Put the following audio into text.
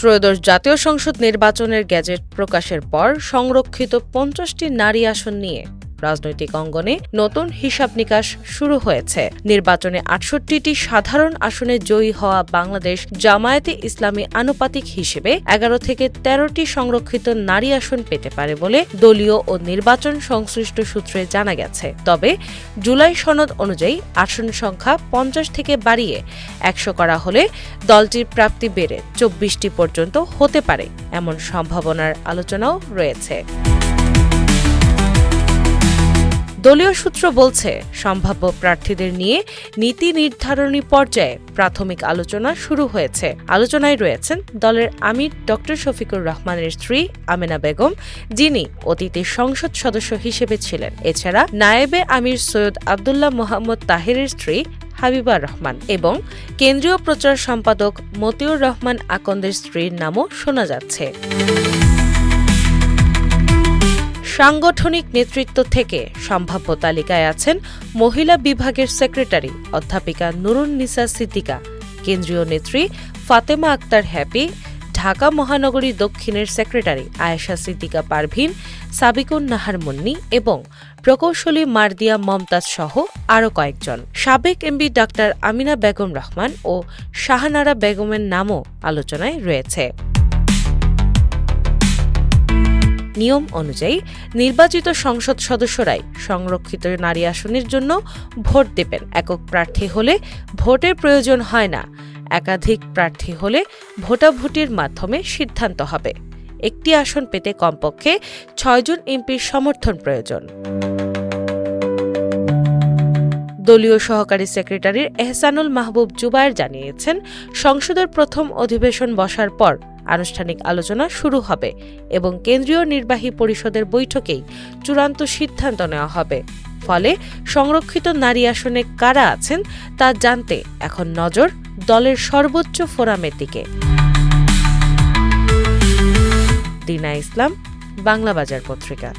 ত্রয়োদশ জাতীয় সংসদ নির্বাচনের গেজেট প্রকাশের পর সংরক্ষিত ৫০টি নারী আসন নিয়ে রাজনৈতিক অঙ্গনে নতুন হিসাব নিকাশ শুরু হয়েছে। নির্বাচনে ৬৮টি সাধারণ আসনে জয়ী হওয়া বাংলাদেশ জামায়াতে ইসলামী আনুপাতিক হিসেবে ১১ থেকে ১৩টি সংরক্ষিত নারী আসন পেতে পারে বলে দলীয় ও নির্বাচন সংশ্লিষ্ট সূত্রে জানা গেছে। তবে জুলাই সনদ অনুযায়ী আসন সংখ্যা ৫০ থেকে বাড়িয়ে ১০০ করা হলে দলটির প্রাপ্তি বেড়ে ২৪টি পর্যন্ত হতে পারে এমন সম্ভাবনার আলোচনাও রয়েছে। দলীয় সূত্র বলছে, সম্ভাব্য প্রার্থীদের নিয়ে নীতি নির্ধারণী পর্যায়ে প্রাথমিক আলোচনা শুরু হয়েছে। আলোচনায় রয়েছেন দলের আমির ড শফিকুর রহমানের স্ত্রী আমেনা বেগম, যিনি অতীতে সংসদ সদস্য হিসেবে ছিলেন। এছাড়া নায়েবে আমির সৈয়দ আবদুল্লাহ মোহাম্মদ তাহেরের স্ত্রী হাবিবা রহমান এবং কেন্দ্রীয় প্রচার সম্পাদক মতিউর রহমান আকন্দের স্ত্রীর নামও শোনা যাচ্ছে। সাংগঠনিক নেতৃত্ব থেকে সম্ভাব্য তালিকায় আছেন মহিলা বিভাগের সেক্রেটারি অধ্যাপিকা নুরুন নিসা সিদ্দিকা, কেন্দ্রীয় নেত্রী ফাতেমা আক্তার হ্যাপি, ঢাকা মহানগরী দক্ষিণের সেক্রেটারি আয়েশা সিদ্দিকা পারভিন, সাবিকুন নাহার মুন্নি এবং প্রকৌশলী মারদিয়া মমতাজ সহ আরও কয়েকজন। সাবেক এমপি ডাক্তার আমিনা বেগম রহমান ও শাহনারা বেগমের নামও আলোচনায় রয়েছে। নিয়ম অনুযায়ী নির্বাচিত সংসদ সদস্যরাই সংরক্ষিত নারী আসনের জন্য ভোট দেবেন। একক প্রার্থী হলে ভোটের প্রয়োজন হয় না, একাধিক প্রার্থী হলে ভোটাভুটির মাধ্যমে সিদ্ধান্ত হবে। একটি আসন পেতে কমপক্ষে ৬ জন এমপির সমর্থন প্রয়োজন। দলীয় সহকারী সেক্রেটারি এহসানুল মাহবুব জুবায়ের জানিয়েছেন, সংসদের প্রথম অধিবেশন বসার পর আনুষ্ঠানিক আলোচনা শুরু হবে এবং কেন্দ্রীয় নির্বাহী পরিষদের বৈঠকেই চূড়ান্ত সিদ্ধান্ত নেওয়া হবে। ফলে সংরক্ষিত নারী আসনে কারা আছেন তা জানতে এখন নজর দলের সর্বোচ্চ ফোরামের দিকে। দিনা ইসলাম, বাংলা বাজার পত্রিকা।